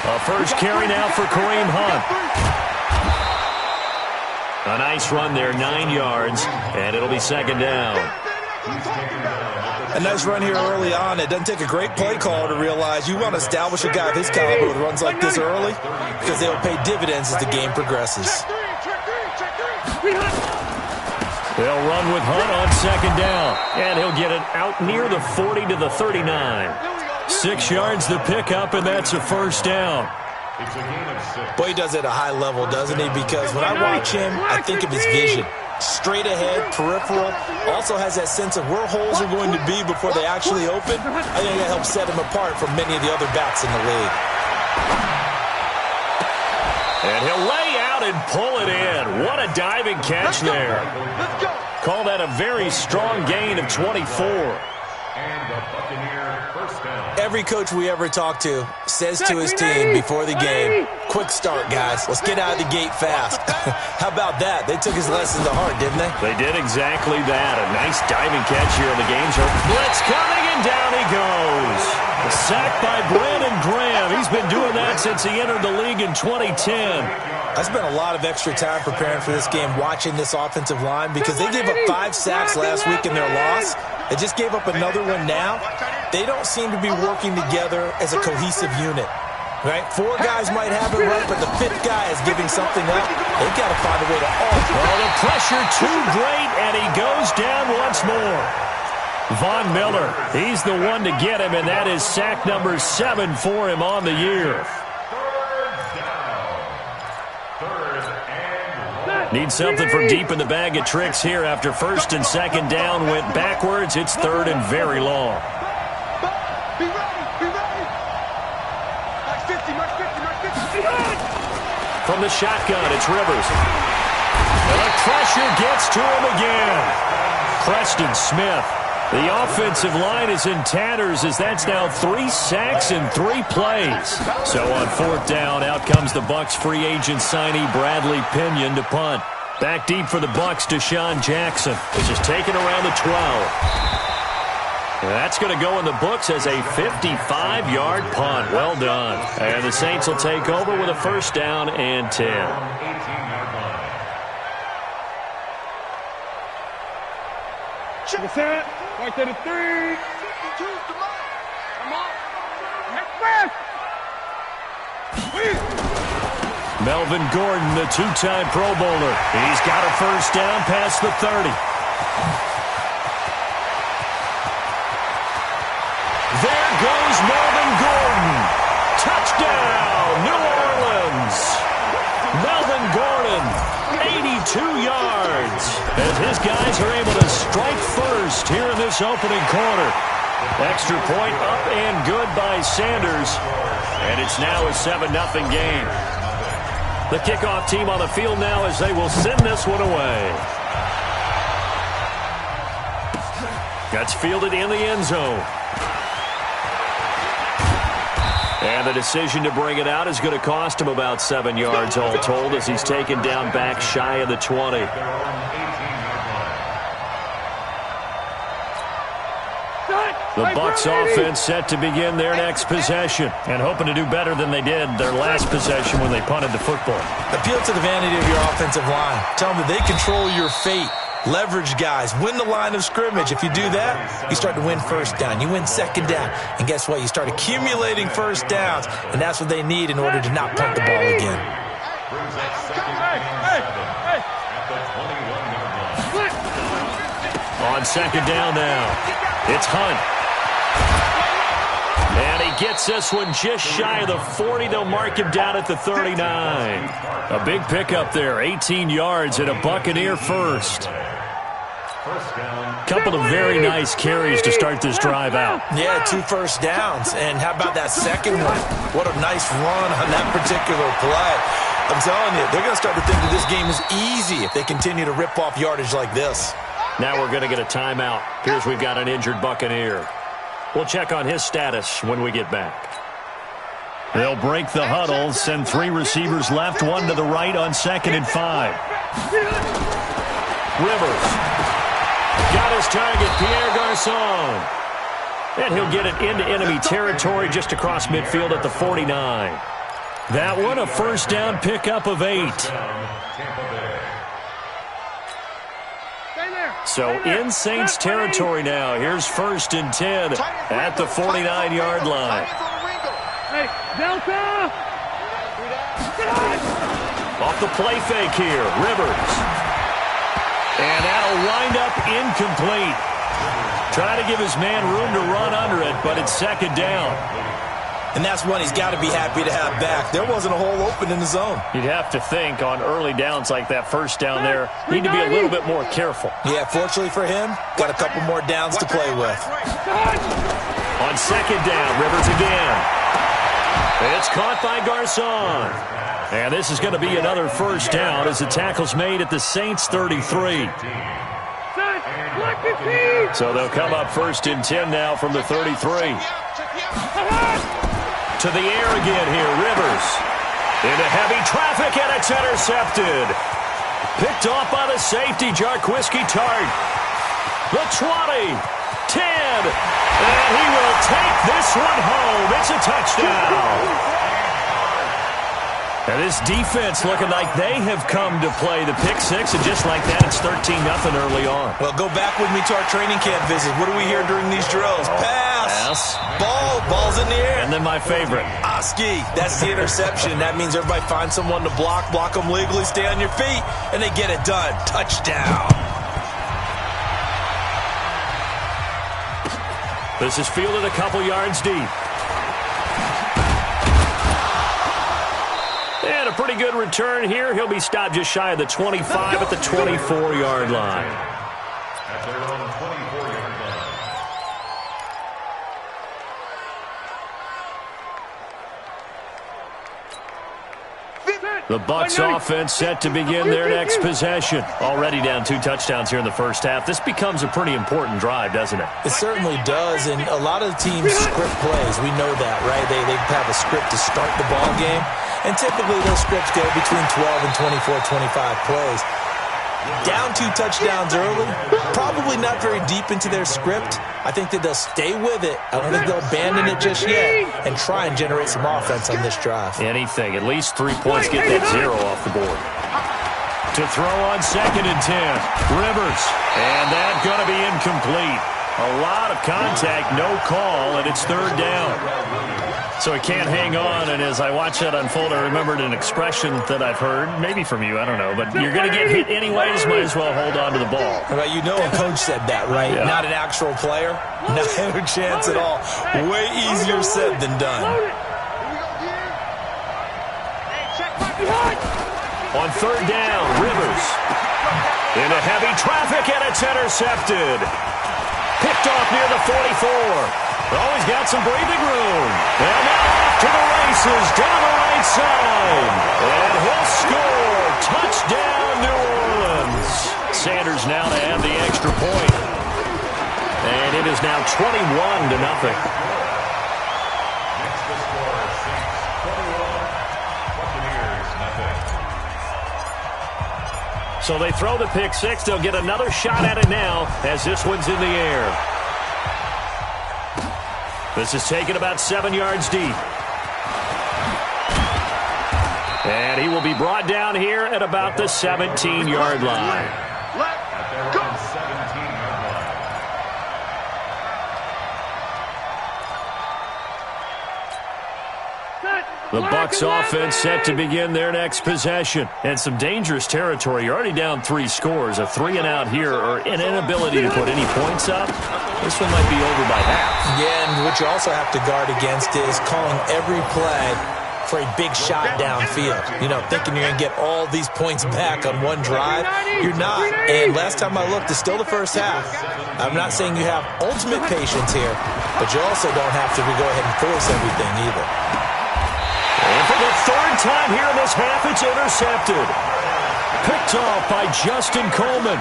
A first carry now for Kareem Hunt. A nice run there, 9 yards, and it'll be second down. A nice run here early on. It doesn't take a great play caller to realize you want to establish a guy of his caliber with runs like this early because they'll pay dividends as the game progresses. They'll run with Hunt on second down, and he'll get it out near the 40 to the 39. 6 yards the pickup, and that's a first down. Boy, he does it at a high level, doesn't he? Because when I watch him, I think of his vision. Straight ahead, peripheral, also has that sense of where holes are going to be before they actually open. I think that helps set him apart from many of the other backs in the league. And he'll lay out and pull it in. What a diving catch there. Call that a very strong gain of 24. Every coach we ever talk to says to his team before the game, quick start, guys. Let's get out of the gate fast. How about that? They took his lesson to heart, didn't they? They did exactly that. A nice diving catch here in the game. Blitz coming, and down he goes. A sack by Brandon Graham. He's been doing that since he entered the league in 2010. I spent a lot of extra time preparing for this game watching this offensive line because they gave up 5 sacks last week in their loss. They just gave up another one now. They don't seem to be working together as a cohesive unit. Right? 4 guys might have it right, but the 5th guy is giving something up. They've got to find a way to alter. Oh, the pressure too great, and he goes down once more. Von Miller, he's the one to get him, and that is sack number 7 for him on the year. Need something from deep in the bag of tricks here after first and second down went backwards. It's third and very long. From the shotgun, it's Rivers. And the pressure gets to him again. Preston Smith. The offensive line is in tatters as that's now 3 sacks in 3 plays. So on 4th down, out comes the Bucs free agent signee Bradley Pinion to punt. Back deep for the Bucs, Deshaun Jackson, which is taken around the 12. That's going to go in the books as a 55-yard punt. Well done. And the Saints will take over with a first down and 10. Check it out. Right to the 3. Come on. Melvin Gordon, the 2-time Pro Bowler. He's got a first down past the 30. There goes Melvin Gordon. Touchdown, New Orleans. Melvin Gordon, 82 yards. As his guys are able to strike first here in this opening quarter. Extra point up and good by Sanders. And it's now a 7-0 game. The kickoff team on the field now as they will send this one away. That's fielded in the end zone. And the decision to bring it out is going to cost him about 7 yards all told as he's taken down back shy of the 20. The Bucs offense set to begin their next possession and hoping to do better than they did their last possession when they punted the football. Appeal to the vanity of your offensive line. Tell them that they control your fate. Leverage guys. Win the line of scrimmage. If you do that, you start to win first down. You win second down. And guess what? You start accumulating first downs. And that's what they need in order to not punt the ball again. On second down now, it's Hunt. And he gets this one just shy of the 40. They'll mark him down at the 39. A big pickup there, 18 yards and a Buccaneer first. Couple of very nice carries to start this drive out. Yeah, 2 first downs. And how about that second one? What a nice run on that particular play. I'm telling you, they're going to start to think that this game is easy if they continue to rip off yardage like this. Now we're going to get a timeout. Here's we've got an injured Buccaneer. We'll check on his status when we get back. They'll break the huddle, send 3 receivers left, 1 to the right on 2nd and 5. Rivers got his target, Pierre Garçon. Garcon. And he'll get it into enemy territory just across midfield at the 49. That one, a first down pickup of 8. So in Saints territory now. Here's 1st and 10 at the 49-yard line. Hey, Delta! Off the play fake here, Rivers. And that'll wind up incomplete. Trying to give his man room to run under it, but it's 2nd down. And that's one he's got to be happy to have back. There wasn't a hole open in the zone. You'd have to think on early downs like that, first down there, need to be a little bit more careful. Yeah, fortunately for him, got a couple more downs to play with. On 2nd down, Rivers again. It's caught by Garcon. And this is going to be another first down as the tackle's made at the Saints 33. So they'll come up 1st and 10 now from the 33. To the air again here, Rivers. Into heavy traffic, and it's intercepted. Picked off by the safety, Jarquiski Tart. The 20, 10, and he will take this one home. It's a touchdown. And this defense looking like they have come to play the pick six, and just like that, it's 13-0 early on. Well, go back with me to our training camp visit. What do we hear during these drills? Pass. Ball's in the air. And then my favorite. Oski, that's the interception. That means everybody finds someone to block them legally, stay on your feet, and they get it done. Touchdown. This is fielded a couple yards deep. And a pretty good return here. He'll be stopped just shy of the 25 at the 24-yard line. At their own 24-yard line. The Bucs offense set to begin their next possession. Already down 2 touchdowns here in the first half. This becomes a pretty important drive, doesn't it? It certainly does, and a lot of the teams script plays. We know that, right? They have a script to start the ball game, and typically those scripts go between 12 and 24, 25 plays. Down 2 touchdowns early, probably not very deep into their script. I think that they'll stay with it. I don't think they'll abandon it just yet and try and generate some offense on this drive. Anything. At least 3 points. Get that 0 off the board. To throw on 2nd and 10. Rivers. And that's going to be incomplete. A lot of contact, no call, and it's 3rd down. So he can't hang on, and as I watch that unfold, I remembered an expression that I've heard, maybe from you, I don't know, but you're going to get hit anyways, might as well hold on to the ball. Well, you know a coach said that, right? Yeah. Not an actual player. No chance at all. Way easier said than done. On 3rd down, Rivers. Into heavy traffic, and it's intercepted. Picked off near the 44. Oh, he's got some breathing room. And now off to the races down the right side. And he'll score. Touchdown, New Orleans. Sanders now to add the extra point. And it is now 21-0. Next to score, Saints 21, Buccaneers nothing. So they throw the pick six. They'll get another shot at it now as this one's in the air. This is taken about 7 yards deep. And he will be brought down here at about the 17-yard line. At their own 17-yard line. The Bucs offense set to begin their next possession. And some dangerous territory. You're already down 3 scores. A 3-and-out here or an inability to put any points up. This one might be over by half. Yeah, and what you also have to guard against is calling every play for a big shot downfield. You know, thinking you're going to get all these points back on one drive. You're not. And last time I looked, it's still the first half. I'm not saying you have ultimate patience here, but you also don't have to go ahead and force everything either. And for the 3rd time here in this half, it's intercepted. Picked off by Justin Coleman.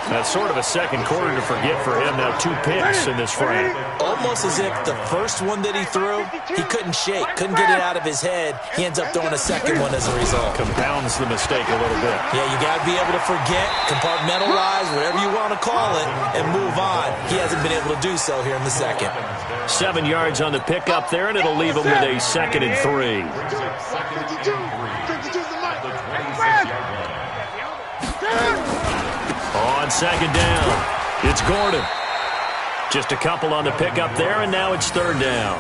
That's sort of a second quarter to forget for him. Now 2 picks in this frame. Almost as if the first one that he threw, he couldn't shake, couldn't get it out of his head. He ends up throwing a second one as a result. Compounds the mistake a little bit. Yeah, you got to be able to forget, compartmentalize, whatever you want to call it, and move on. He hasn't been able to do so here in the second. 7 yards on the pickup there, and it'll leave him with a 2nd and 3. On 2nd down, it's Gordon. Just a couple on the pickup there, and now it's 3rd down.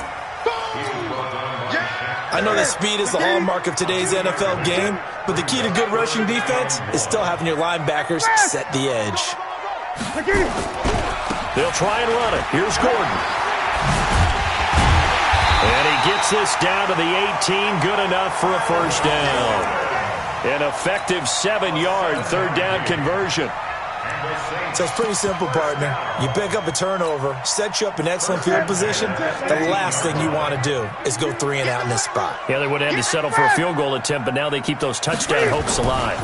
I know that speed is the hallmark of today's NFL game, but the key to good rushing defense is still having your linebackers set the edge. They'll try and run it. Here's Gordon. And he gets this down to the 18, good enough for a 1st down. An effective 7-yard 3rd down conversion. So it's pretty simple, partner. You pick up a turnover, set you up in excellent field position. The last thing you want to do is go 3 and out in this spot. Yeah, they would have had to settle for a field goal attempt, but now they keep those touchdown hopes alive.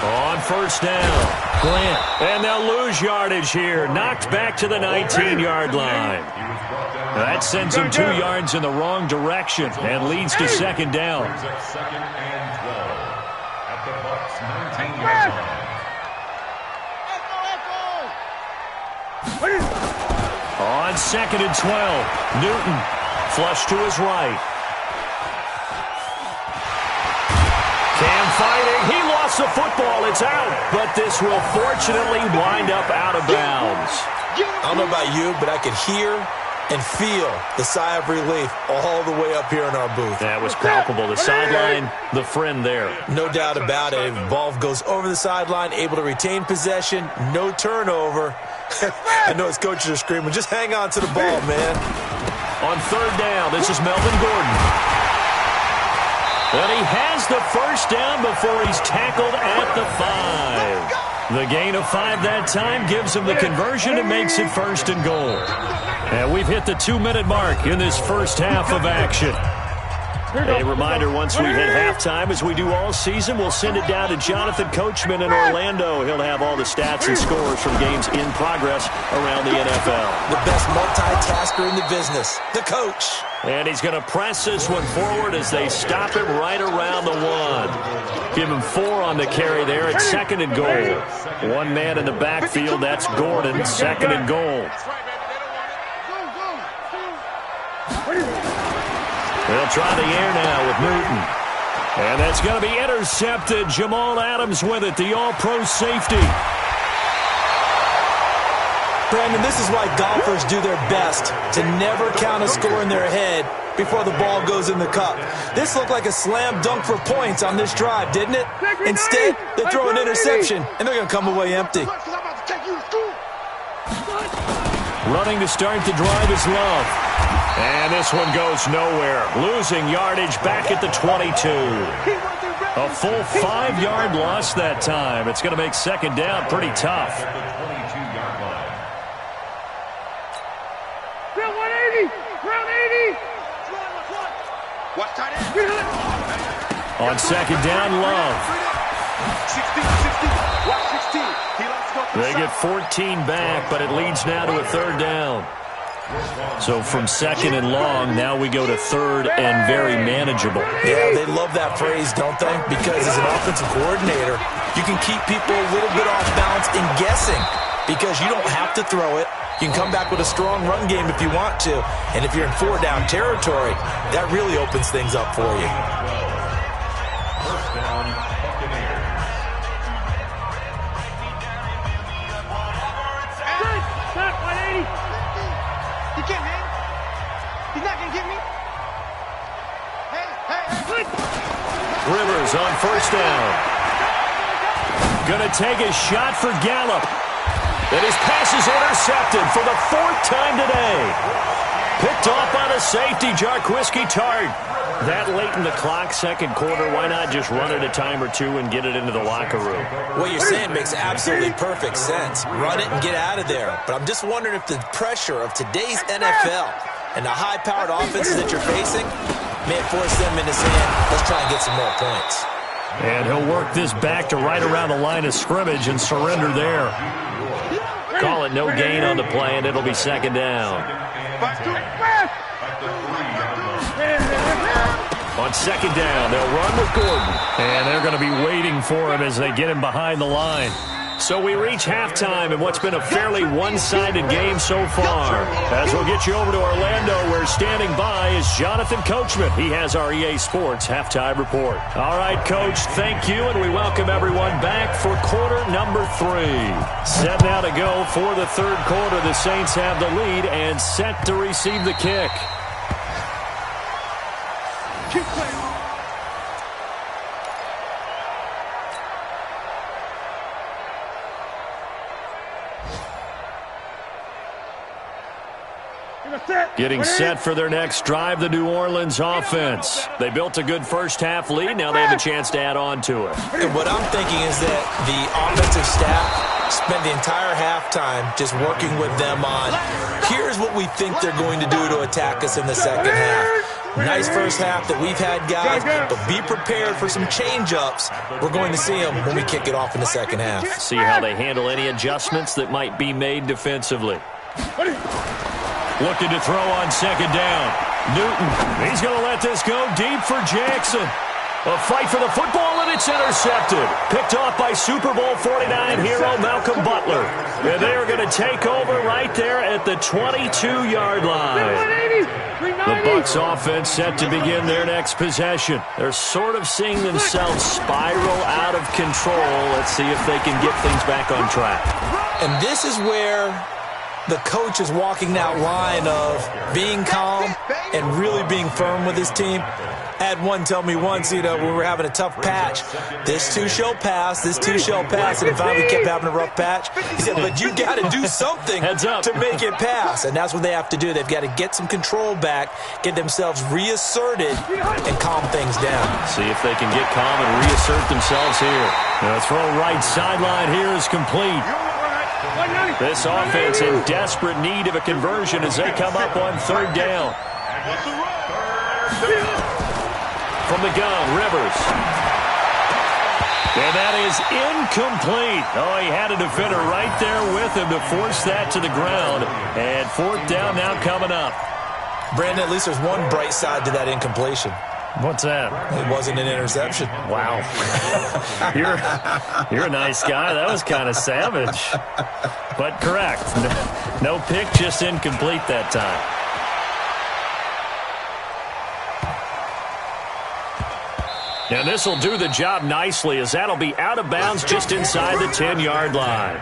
On 1st down, Grant. And they'll lose yardage here. Knocked back to the 19-yard line. That sends him 2 yards in the wrong direction and leads to 2nd down. On 2nd and 12, Newton flush to his right. Cam fighting. He lost the football. It's out. But this will fortunately wind up out of bounds. I don't know about you, but I could hear and feel the sigh of relief all the way up here in our booth. That was palpable. The sideline, the friend there. No doubt about it. If ball goes over the sideline, able to retain possession, no turnover. I know his coaches are screaming, just hang on to the ball, man. On 3rd down, this is Melvin Gordon. And he has the 1st down before he's tackled at the 5. The gain of 5 that time gives him the conversion and makes it 1st and goal. And we've hit the 2-minute mark in this first half of action. A reminder, once we hit halftime, as we do all season, we'll send it down to Jonathan Coachman in Orlando. He'll have all the stats and scores from games in progress around the NFL. The best multitasker in the business, the coach. And he's going to press this one forward as they stop him right around the 1. Give him 4 on the carry there at 2nd and goal. 1 man in the backfield, that's Gordon, 2nd and goal. They'll try the air now with Newton. And that's going to be intercepted. Jamal Adams with it, the all-pro safety. Brandon, this is why golfers do their best to never count a score in their head before the ball goes in the cup. This looked like a slam dunk for points on this drive, didn't it? Instead, they throw an interception, and they're going to come away empty. Running to start the drive is Love. And this one goes nowhere. Losing yardage back at the 22. A full 5-yard loss that time. It's going to make 2nd down pretty tough. On 2nd down, Love. They get 14 back, but it leads now to a 3rd down. So from 2nd and long, now we go to 3rd and very manageable. Yeah, they love that phrase, don't they? Because as an offensive coordinator, you can keep people a little bit off balance and guessing because you don't have to throw it. You can come back with a strong run game if you want to. And if you're in 4-down territory, that really opens things up for you. First down, Buccaneers. Stop, 180. You can't hang. He's not going to get me. Hey. Rivers on 1st down. Gonna take a shot for Gallup. And his pass is intercepted for the 4th time today. Picked off by the safety, Jarquiski Tart. That late in the clock, 2nd quarter, why not just run it a time or 2 and get it into the locker room? What you're saying makes absolutely perfect sense. Run it and get out of there. But I'm just wondering if the pressure of today's NFL and the high-powered offenses that you're facing may force them into saying, let's try and get some more points. And he'll work this back to right around the line of scrimmage and surrender there. it. No gain on the play, and it'll be second down. On second down, they'll run with Gordon. And they're going to be waiting for him as they get him behind the line. So we reach halftime in what's been a fairly one-sided game so far. As we'll get you over to Orlando, where standing by is Jonathan Coachman. He has our EA Sports halftime report. All right, Coach, thank you, and we welcome everyone back for quarter number 3. 7 now to go for the third quarter. The Saints have the lead and set to receive the kick. Keep playing. Getting set for their next drive, the New Orleans offense. They built a good first-half lead. Now they have a chance to add on to it. And what I'm thinking is that the offensive staff spent the entire halftime just working with them on, here's what we think they're going to do to attack us in the second half. Nice first half that we've had, guys, but be prepared for some change-ups. We're going to see them when we kick it off in the second half. See how they handle any adjustments that might be made defensively. Looking to throw on second down. Newton, he's going to let this go deep for Jackson. A fight for the football, and it's intercepted. Picked off by Super Bowl 49 hero Malcolm Butler. And they are going to take over right there at the 22-yard line. The Bucs offense set to begin their next possession. They're sort of seeing themselves spiral out of control. Let's see if they can get things back on track. And this is where the coach is walking that line of being calm and really being firm with his team. I had one tell me once, when we were having a tough patch, this too shall pass, this too shall pass, and finally we kept having a rough patch. He said, but you got to do something to make it pass, and that's what they have to do. They've got to get some control back, get themselves reasserted, and calm things down. See if they can get calm and reassert themselves here. The throw right sideline here is complete. This offense in desperate need of a conversion as they come up on third down. From the gun, Rivers. And that is incomplete. Oh, he had a defender right there with him to force that to the ground. And fourth down now coming up. Brandon, at least there's one bright side to that incompletion. What's that? It wasn't an interception. Wow. You're a nice guy. That was kind of savage. But correct. No pick, just incomplete that time. And this will do the job nicely as that'll be out of bounds just inside the 10-yard line.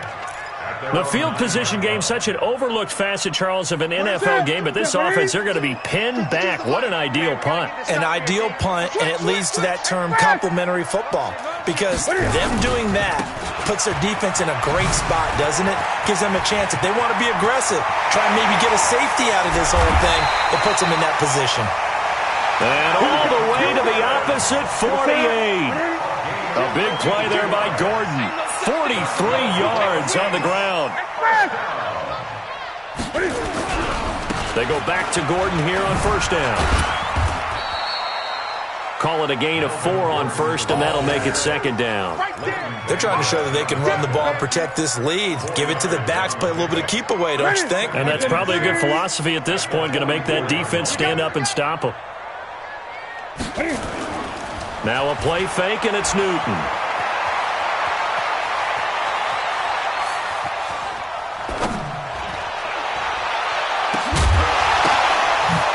The field position game, such an overlooked facet, Charles, of an NFL game, but this offense, they're going to be pinned back. What an ideal punt. An ideal punt, and it leads to that term complementary football, because them doing that puts their defense in a great spot, doesn't it? Gives them a chance. If they want to be aggressive, try and maybe get a safety out of this whole thing, it puts them in that position. And all the way to the opposite 48. A big play there by Gordon. 43 yards on the ground. They go back to Gordon here on first down. Call it a gain of 4 on first, and that'll make it second down. They're trying to show that they can run the ball and protect this lead. Give it to the backs, play a little bit of keep away, don't you think? And that's probably a good philosophy at this point, going to make that defense stand up and stop them. Now a play fake, and it's Newton.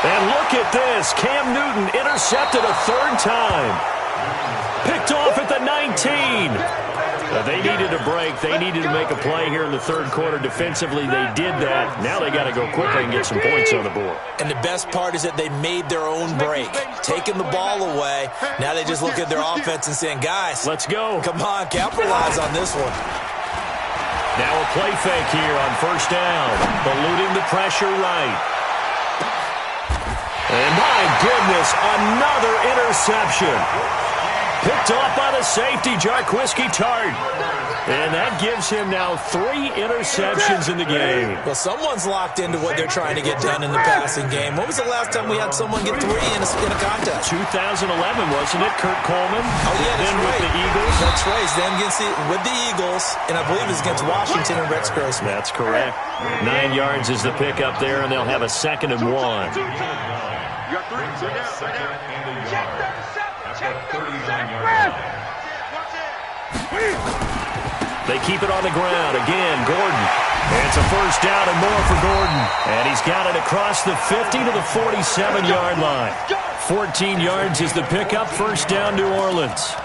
And look at this. Cam Newton intercepted a third time. Picked off at the 19. They needed a break. They needed to make a play here in the third quarter. Defensively, they did that. Now they got to go quickly and get some points on the board. And the best part is that they made their own break. Taking the ball away. Now they just look at their offense and saying, guys, let's go. Come on, capitalize on this one. Now a play fake here on first down. Eluding the pressure right. And my goodness, another interception. Picked off by the safety, Jarquiski Tart. And that gives him now 3 interceptions in the game. Well, someone's locked into what they're trying to get done in the passing game. When was the last time we had someone get 3 in a contest? 2011, wasn't it? Kurt Coleman. Oh, yeah, that's then right. with the Eagles. That's right. Then with the Eagles, and I believe it's against Washington and Rex Grossman. That's correct. 9 yards is the pickup there, and they'll have a 2nd and 1. You got 3. Check 37. Check 37. They keep it on the ground. Again, Gordon. And it's a first down and more for Gordon. And he's got it across the 50 to the 47-yard line. 14 yards is the pickup. First down, New Orleans.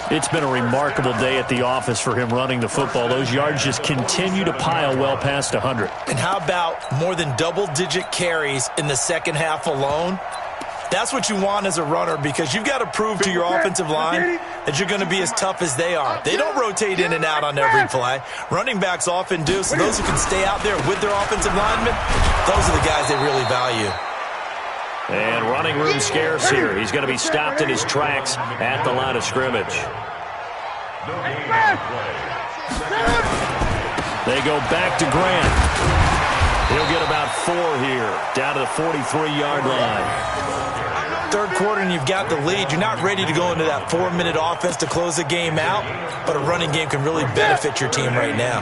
It's been a remarkable day at the office for him running the football. Those yards just continue to pile well past 100. And how about more than double-digit carries in the second half alone? That's what you want as a runner, because you've got to prove to your offensive line that you're going to be as tough as they are. They don't rotate in and out on every play. Running backs often do, so those who can stay out there with their offensive linemen, those are the guys they really value. And running room scarce here. He's going to be stopped in his tracks at the line of scrimmage. They go back to Grant. He'll get about 4 here, down to the 43-yard line. Third quarter and you've got the lead. You're not ready to go into that 4-minute offense to close the game out, but a running game can really benefit your team right now.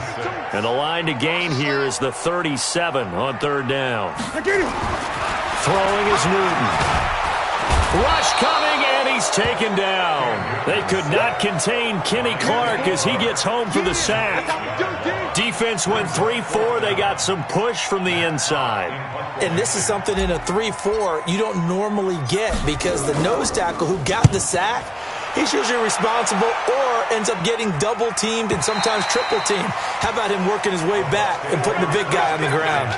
And the line to gain here is the 37 on 3rd down. Throwing is Newton. Rush coming, and he's taken down. They could not contain Kenny Clark as he gets home for the sack. Defense went 3-4. They got some push from the inside. And this is something in a 3-4 you don't normally get, because the nose tackle who got the sack, he's usually responsible or ends up getting double-teamed and sometimes triple-teamed. How about him working his way back and putting the big guy on the ground?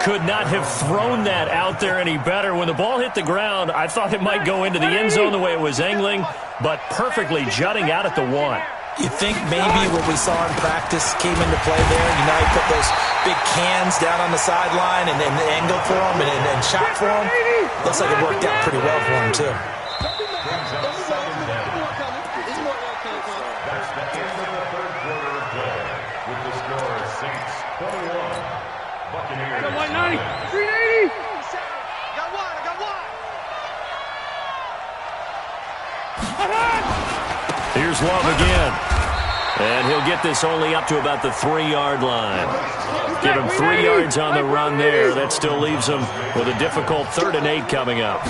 Could not have thrown that out there any better. When the ball hit the ground, I thought it might go into the end zone the way it was angling, but perfectly jutting out at the 1. You think maybe what we saw in practice came into play there? You know, he put those big cans down on the sideline and angled for him and shot for him. Looks like it worked out pretty well for him, too. Here's Love again. And he'll get this only up to about the 3-yard line. Give him 3 yards on the run there. That still leaves him with a difficult 3rd and 8 coming up.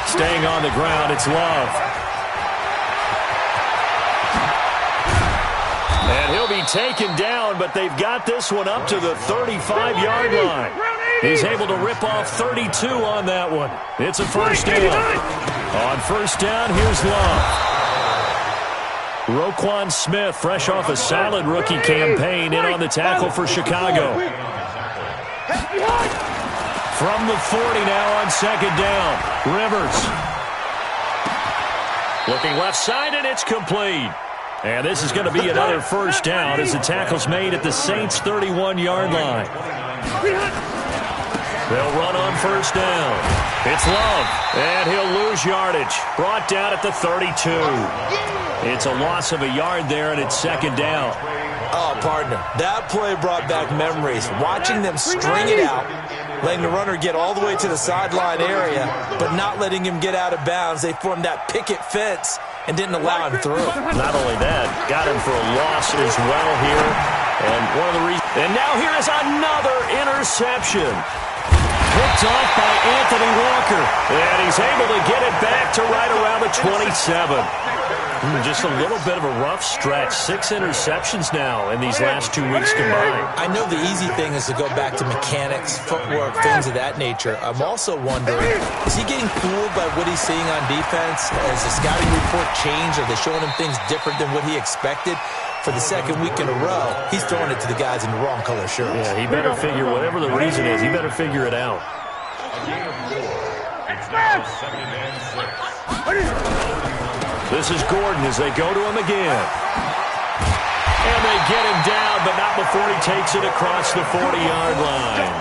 Staying on the ground, it's Love. And he'll be taken down, but they've got this one up to the 35-yard line. He's able to rip off 32 on that one. It's a first down. On first down, here's Love. Roquan Smith, fresh off a solid rookie campaign, in on the tackle for Chicago. From the 40 now on 2nd down. Rivers. Looking left side, and it's complete. And this is going to be another first down as the tackle's made at the Saints' 31-yard line. They'll run on first down. It's Love, and he'll lose yardage. Brought down at the 32. It's a loss of a yard there, and it's 2nd down. Oh, partner, that play brought back memories. Watching them string it out, letting the runner get all the way to the sideline area, but not letting him get out of bounds. They formed that picket fence and didn't allow him through. Not only that, got him for a loss as well here. And one of the reasons. And now here is another interception. Picked off by Anthony Walker. And he's able to get it back to right around the 27. Just a little bit of a rough stretch. 6 interceptions now in these last 2 weeks combined. I know the easy thing is to go back to mechanics, footwork, things of that nature. I'm also wondering, is he getting fooled by what he's seeing on defense? Has the scouting report changed? Are they showing him things different than what he expected? For the 2nd week in a row, he's throwing it to the guys in the wrong color shirts. Yeah, he better figure, whatever the reason is, he better figure it out. This is Gordon as they go to him again. And they get him down, but not before he takes it across the 40-yard line.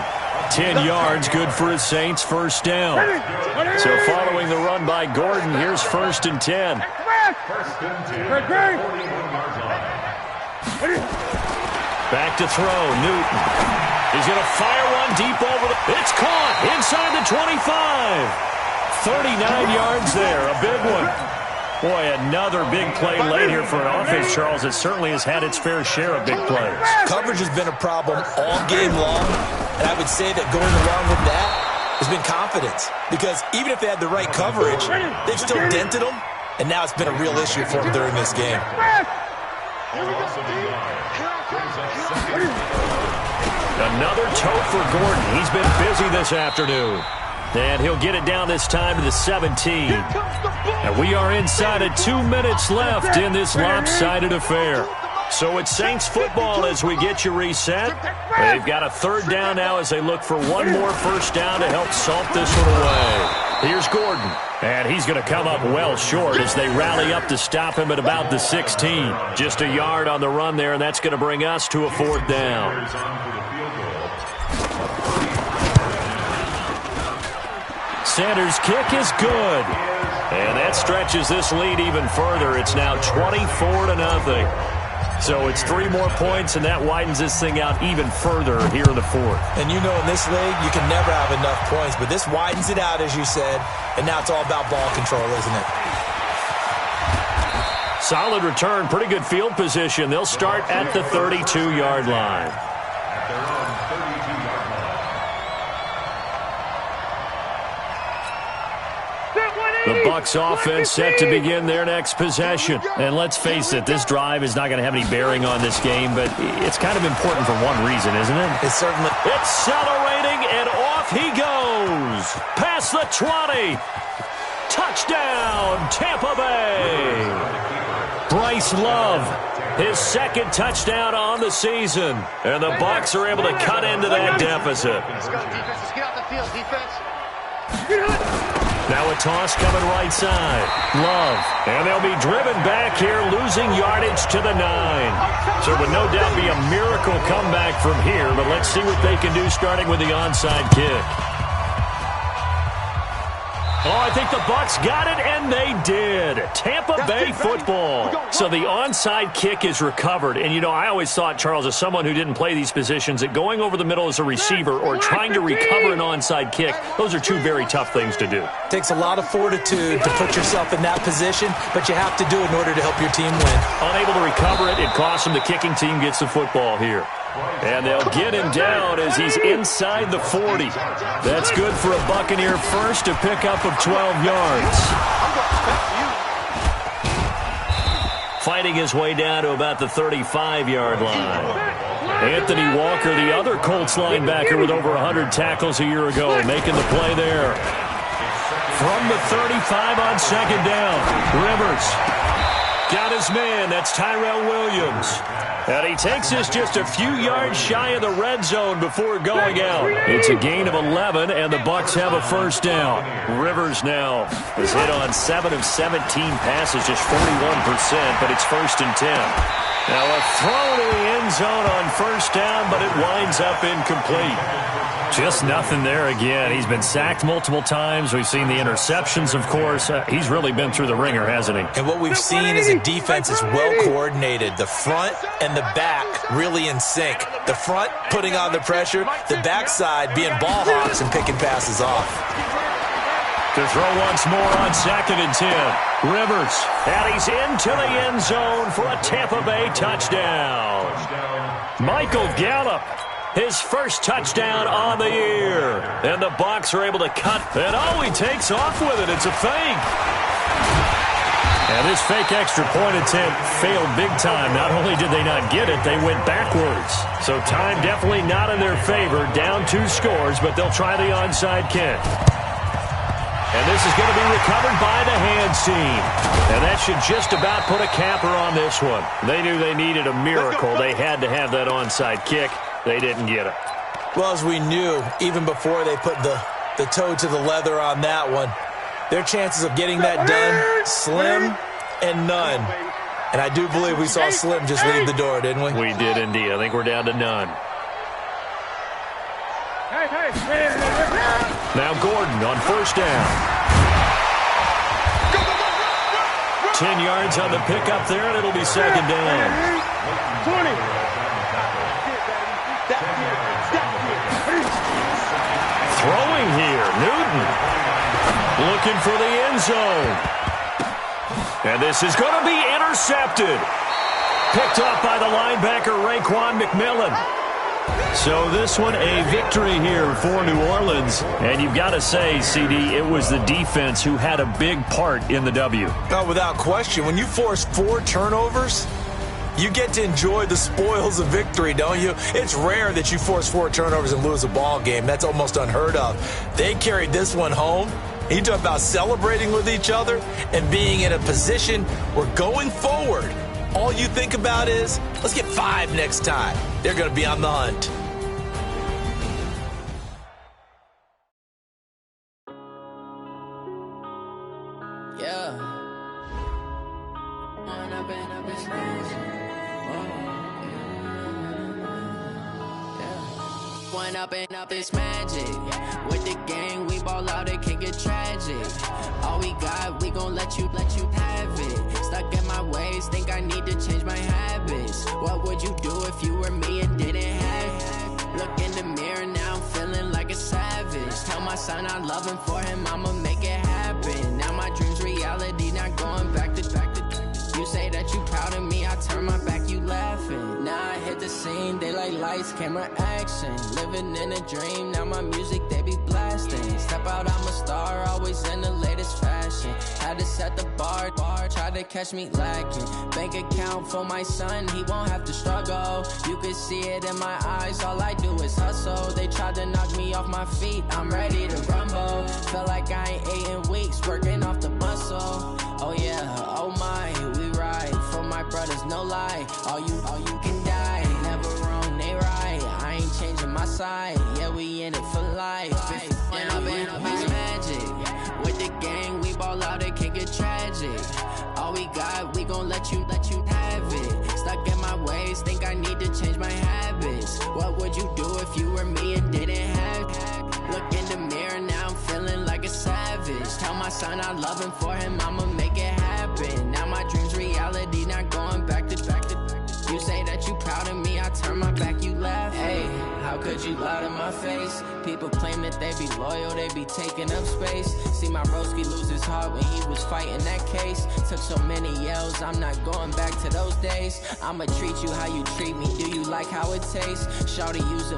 10 yards, good for his Saints, first down. So following the run by Gordon, here's 1st and 10. Back to throw, Newton. He's going to fire one deep over the... It's caught inside the 25. 39 yards there, a big one. Boy, another big play late here for an offense, Charles. It certainly has had its fair share of big plays. Coverage has been a problem all game long, and I would say that going along with that has been confidence. Because even if they had the right coverage, they've still dented them, and now it's been a real issue for them during this game. Another toe for Gordon. He's been busy this afternoon. And he'll get it down this time to the 17. And we are inside of 2 minutes left in this lopsided affair. So it's Saints football as we get you reset. They've got a 3rd down now as they look for one more first down to help salt this one away. Here's Gordon. And he's going to come up well short as they rally up to stop him at about the 16. Just a yard on the run there, and that's going to bring us to a 4th down. Sanders' kick is good. And that stretches this lead even further. It's now 24-0. So it's 3 more points, and that widens this thing out even further here in the 4th. And you know in this league, you can never have enough points, but this widens it out, as you said, and now it's all about ball control, isn't it? Solid return, pretty good field position. They'll start at the 32-yard line. The Bucs offense set to begin their next possession. And let's face it, this drive is not going to have any bearing on this game, but it's kind of important for one reason, isn't it? It's certainly. Accelerating, and off he goes. Past the 20. Touchdown, Tampa Bay. Bryce Love, his 2nd touchdown on the season. And the Bucs are able to cut into that deficit. Let's go, defense. Let's get out the field, defense. Now a toss coming right side. Love. And they'll be driven back here, losing yardage to the 9. So it would no doubt be a miracle comeback from here, but let's see what they can do starting with the onside kick. Oh, I think the Bucs got it, and they did. Tampa Bay football. So the onside kick is recovered. And, you know, I always thought, Charles, as someone who didn't play these positions, that going over the middle as a receiver or trying to recover an onside kick, those are 2 very tough things to do. Takes a lot of fortitude to put yourself in that position, but you have to do it in order to help your team win. Unable to recover it, it costs him. The kicking team gets the football here. And they'll get him down as he's inside the 40. That's good for a Buccaneer first to pick up of 12 yards. Fighting his way down to about the 35-yard line. Anthony Walker, the other Colts linebacker with over 100 tackles a year ago, making the play there. From the 35 on 2nd down, Rivers got his man. That's Tyrell Williams. And he takes us just a few yards shy of the red zone before going out. It's a gain of 11, and the Bucs have a first down. Rivers now is hit on 7 of 17 passes, just 41%, but it's 1st and 10. Now a throw to the end zone on first down, but it winds up incomplete. Just nothing there again. He's been sacked multiple times. We've seen the interceptions, of course. He's really been through the ringer, hasn't he? And what we've seen is a defense is well coordinated. The front and the back really in sync. The front putting on the pressure, the backside being ball hawks and picking passes off. To throw once more on 2nd and 10. Rivers, and he's into the end zone for a Tampa Bay touchdown. Michael Gallup, his first touchdown on the year. And the Bucs are able to cut, and he takes off with it. It's a fake. And this fake extra point attempt failed big time. Not only did they not get it, they went backwards. So time definitely not in their favor. Down 2 scores, but they'll try the onside kick. And this is going to be recovered by the hands team. And that should just about put a capper on this one. They knew they needed a miracle. They had to have that onside kick. They didn't get it. Well, as we knew, even before they put the toe to the leather on that one, their chances of getting that done, slim and none. And I do believe we saw Slim just leave the door, didn't we? We did indeed. I think we're down to none. Now Gordon on first down. 10 yards on the pickup there, and it'll be second down. 20. Throwing here, Newton. Looking for the end zone. And this is going to be intercepted. Picked off by the linebacker, Raekwon McMillan. So this one, a victory here for New Orleans. And you've got to say, CD, it was the defense who had a big part in the W. Oh, without question. When you force 4 turnovers, you get to enjoy the spoils of victory, don't you? It's rare that you force 4 turnovers and lose a ball game. That's almost unheard of. They carried this one home. You talk about celebrating with each other and being in a position where going forward, all you think about is, let's get 5 next time. They're going to be on the hunt. Yeah. One up and up is magic. With the gang, we ball out, it can get tragic. All we got, we gon' let you have it. Stuck in my ways, think I need to change my habits. What would you do if you were me and didn't have it? Look in the mirror, now I'm feeling like a savage. Tell my son I love him, for him I'ma make it happen. Now my dream's reality, not going back to. You say that you proud of me, I turn my back, you laughing. Now I hit the scene, they like lights, camera, action. Living in a dream, now my music, they be blasting. Step out, I'm a star, always in the latest fashion. Had to set the bar, try to catch me lacking. Bank account for my son, he won't have to struggle. You can see it in my eyes, all I do is hustle. They tried to knock me off my feet, I'm ready to rumble. Felt like I ain't ate in weeks, working off the muscle. Oh yeah, oh my, we ride for my brothers, no lie. All you can die, never wrong, they right. I ain't changing my side, yeah, we in it for life. When up and up is magic. With the gang, we ball out, it can get tragic. All we got, we gon' let you have it. Stuck in my ways, think I need to change my habits. What would you do if you were me and didn't have it? Look in the mirror, now I'm feeling like a savage. Tell my son I love him, for him I'ma make it happen. Now my dream's reality, not going back to. You say that you proud of me, I turn my back, you laugh. Hey, how could you lie to my face? People claim that they be loyal, they be taking up space. See my broski lose his heart when he was fighting that case. Took so many yells, I'm not going back to those days. I'ma treat you how you treat me, do you like how it tastes? Shawty, use a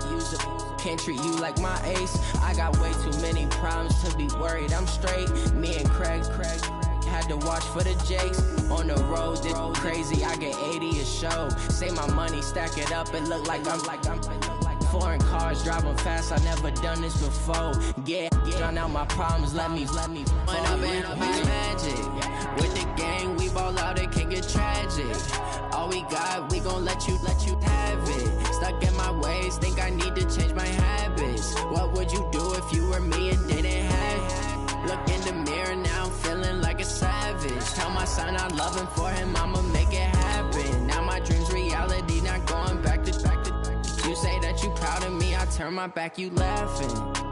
can't treat you like my ace. I got way too many problems to be worried, I'm straight. Me and Craig had to watch for the Jakes. On the road, did crazy, I get 80 a show. Say my money, stack it up, it look like I'm foreign cars, driving fast, I never done this before. Yeah, drown out my problems, let me. When up and up is magic. With the gang, we ball out, it can get tragic. All we got, we gon' let you have it. Stuck in my ways, think I need to change my habits. What would you do if you were me and didn't have it? Look in the mirror, now I'm feeling like a savage. Tell my son I love him, for him I'ma make it happen. Now my dream's reality, not going back to. You say that you proud of me, I turn my back, you laughing.